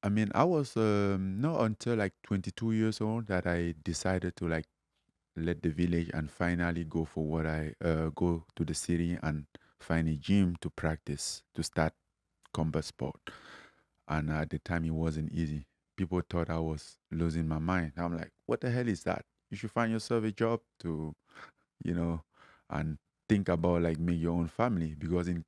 I mean, I was not until like 22 years old that I decided to like let the village and finally go for what I go to the city and find a gym to practice to start combat sport. And at the time, it wasn't easy. People thought I was losing my mind. I'm like, what the hell is that? You should find yourself a job to, you know, and think about like make your own family because in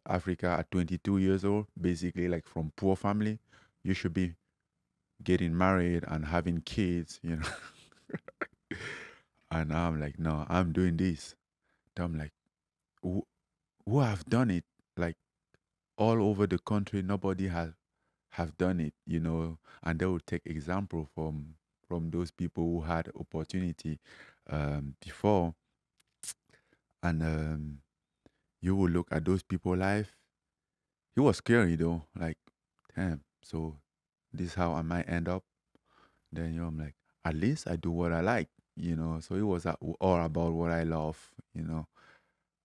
Africa at 22 years old, basically like from poor family, you should be getting married and having kids. And I'm like, no, I'm doing this. I'm like, who, who have done it? Like all over the country, nobody has have done it. And they will take example from those people who had opportunity before, and you will look at those people life. It was scary though, like, damn. So this is how I might end up. Then I'm like, at least I do what I like. So it was all about what I love.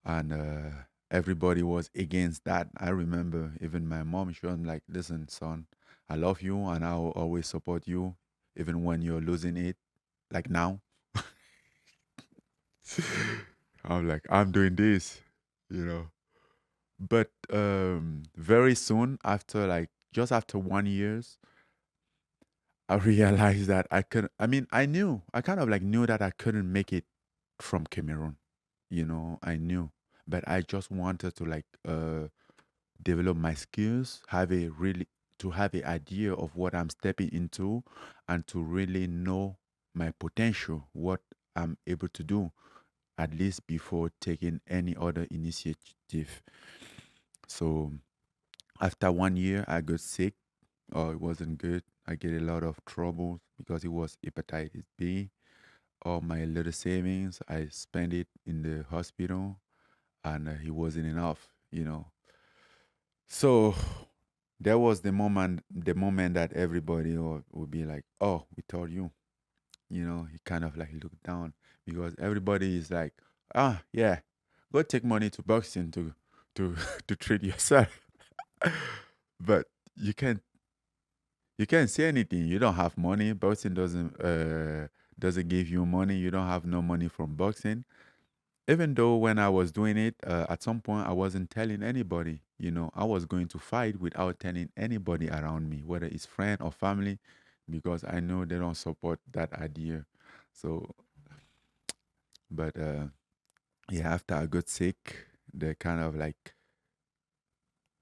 And everybody was against that. I remember even my mom, she was like, listen, son, I love you and I'll always support you, even when you're losing it, like now. I'm like, I'm doing this. But very soon after, like, just after 1 years, I realized that I couldn't, I mean, I kind of like knew that I couldn't make it from Cameroon. I knew, but I just wanted to like, develop my skills, to have an idea of what I'm stepping into, and to really know my potential, what I'm able to do, at least before taking any other initiative. So after 1 year, I got sick. Oh, it wasn't good. I get a lot of troubles because it was hepatitis B. All my little savings, I spent it in the hospital, and it wasn't enough. So that was the moment that everybody would be like, "Oh, we told you." He kind of like looked down because everybody is like, "Ah, yeah, go take money to boxing to to treat yourself." But you can't say anything. You don't have money. Boxing doesn't give you money. You don't have no money from boxing. Even though when I was doing it, at some point I wasn't telling anybody. I was going to fight without telling anybody around me, whether it's friend or family, because I know they don't support that idea. So, but yeah, after I got sick, they kind of like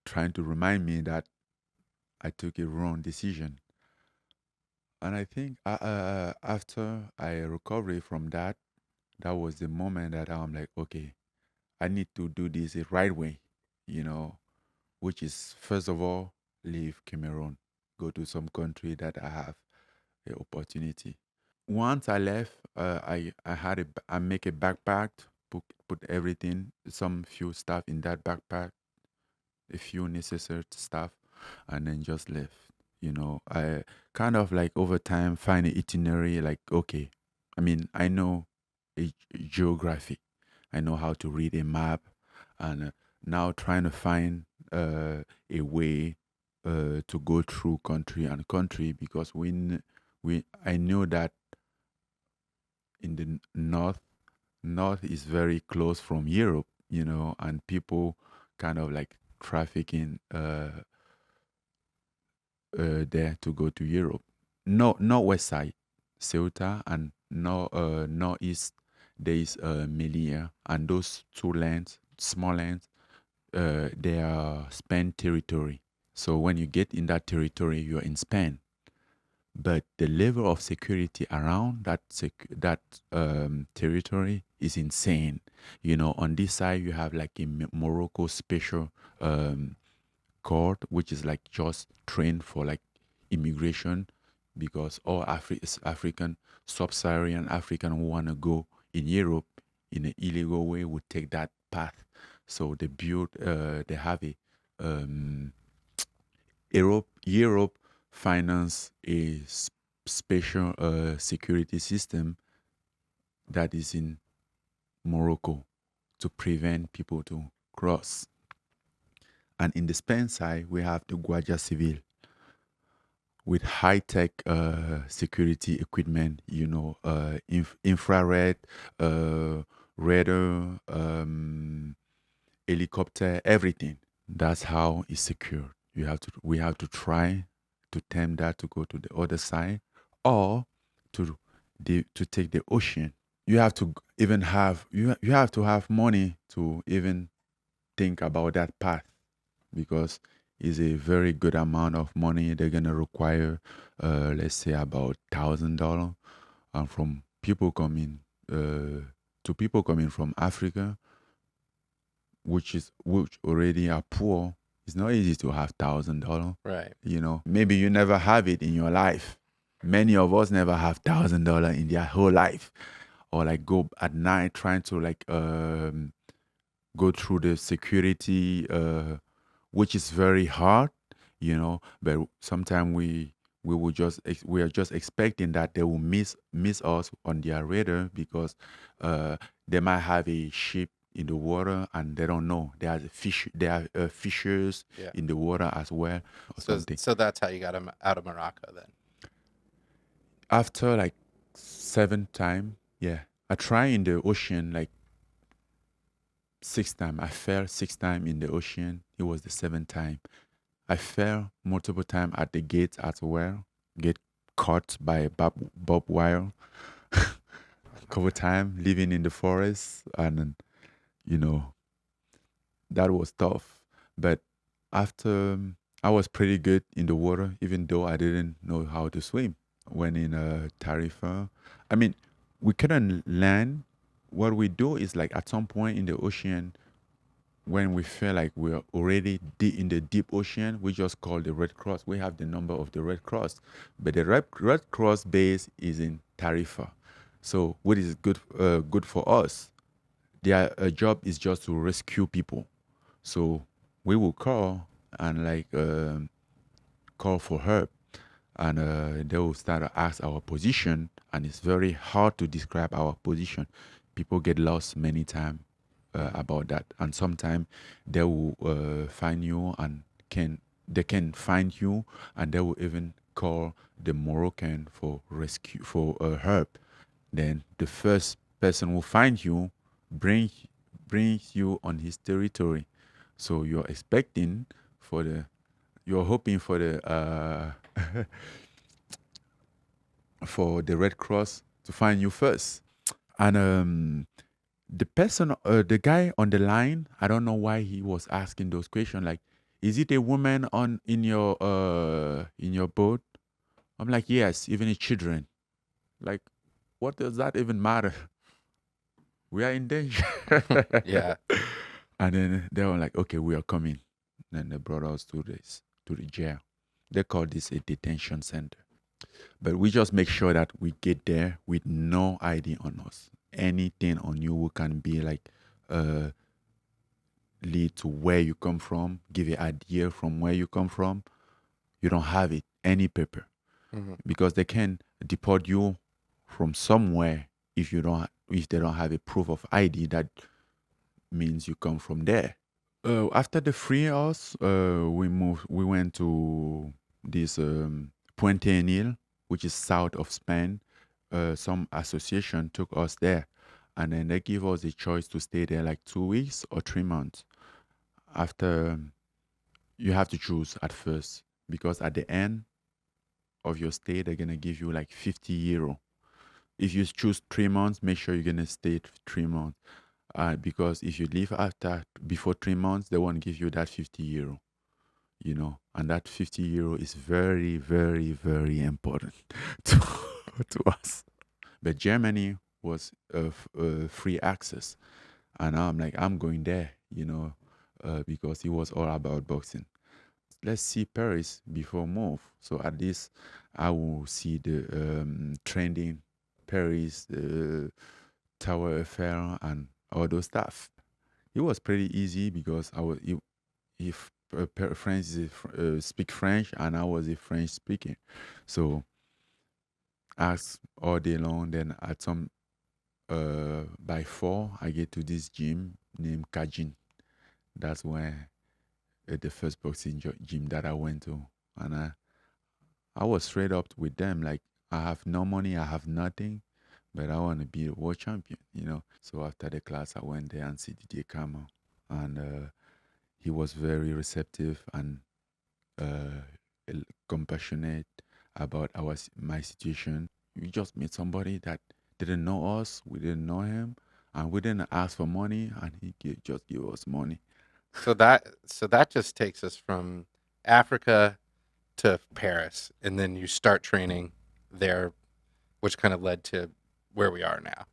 trying to remind me that I took a wrong decision. And I think after I recovered from that, that was the moment that I'm like, okay, I need to do this the right way. You know, which is first of all leave Cameroon, go to some country that I have the opportunity. Once I left, I make a backpack, put everything, some few stuff in that backpack, a few necessary stuff, and then just left. I kind of like over time find an itinerary. Like, okay, I mean, I know geography, I know how to read a map, and now trying to find a way to go through country and country because I know that in the north is very close from Europe, and people kind of like trafficking there to go to Europe. No, not west side, Ceuta, and no northeast. There is Melilla, and those two lands, small lands, they are Spain territory. So when you get in that territory, you're in Spain. But the level of security around that territory is insane. On this side you have like a Morocco special um, court, which is like just trained for like immigration, because all African, sub-Saharan African who want to go in Europe in an illegal way would take that path. So they have a um, Europe finance a special security system that is in Morocco to prevent people to cross. And in the Spain side, we have the Guardia Civil. with high tech security equipment, infrared, uh, radar, helicopter, everything. That's how it's secured. We have to try to tempt that to go to the other side, or to to take the ocean. You have to even have you have to have money to even think about that path, because it's a very good amount of money they're gonna require. Let's say about $1,000, from people coming to people coming from Africa, which already are poor. It's not easy to have $1,000. Right. Maybe you never have it in your life. Many of us never have $1,000 in their whole life, or like go at night trying to like go through the security, which is very hard. But sometimes we are just expecting that they will miss us on their radar, because uh, they might have a ship in the water and they don't know there are fishers Yeah. in the water as well, or something. So that's how you got him out of Morocco then. After like 7 time, yeah, I try in the ocean like 6 time. I fell 6 time in the ocean. It was the 7th time. I fell multiple time at the gate as well. Get caught by a barbed wire. Couple time living in the forest, and you know that was tough. But after, I was pretty good in the water, even though I didn't know how to swim. When in Tarifa, I mean, we couldn't land. What we do is like at some point in the ocean, when we feel like we're already in the deep ocean, we just call the Red Cross. We have the number of the Red Cross, but the Red Cross base is in Tarifa. So what is good for us? Their job is just to rescue people. So we will call and like call for help, and they will start to ask our position, and it's very hard to describe our position. People get lost many times about that, and sometimes they will find you, and they can find you, and they will even call the Moroccan for rescue, for help. Then the first person who finds you bring brings you on his territory. So you're hoping for the for the Red Cross to find you first. And the guy on the line, I don't know why he was asking those questions. Like, is it a woman on in your boat? I'm like, yes, even the children. Like, what does that even matter? We are in danger. Yeah. And then they were like, okay, we are coming. Then they brought us to the jail. They call this a detention center. But we just make sure that we get there with no ID on us. Anything on you who can be like uh lead to where you come from, give you idea from where you come from. You don't have it, any paper, Hmm. because they can deport you from somewhere if they don't have a proof of ID that means you come from there. After the free us, we went to this Puente Enil, which is south of Spain. Some association took us there, and then they give us a choice to stay there like 2 weeks or 3 months. After, you have to choose at first, because at the end of your stay, they're gonna give you like €50. If you choose 3 months, make sure you're gonna stay 3 months. Because if you leave before 3 months, they won't give you that €50. And that €50 is very, very, very important to, to us. But Germany was free access, and I'm like, I'm going there, because it was all about boxing. Let's see Paris before move. So at least I will see the trending Paris, Tower Eiffel, and all those stuff. It was pretty easy because if French speak French, and I was a French speaker, so ask all day long. Then at some by 4, I get to this gym named Kajin. That's where the first boxing gym that I went to, and I was straight up with them. Like, I have no money, I have nothing, but I want to be a world champion. So after the class, I went there and see DJ Kama, and he was very receptive and uh, compassionate about my situation. We just met somebody that didn't know us, we didn't know him, and we didn't ask for money, and he just gave us money. So that just takes us from Africa to Paris, and then you start training there, which kind of led to where we are now.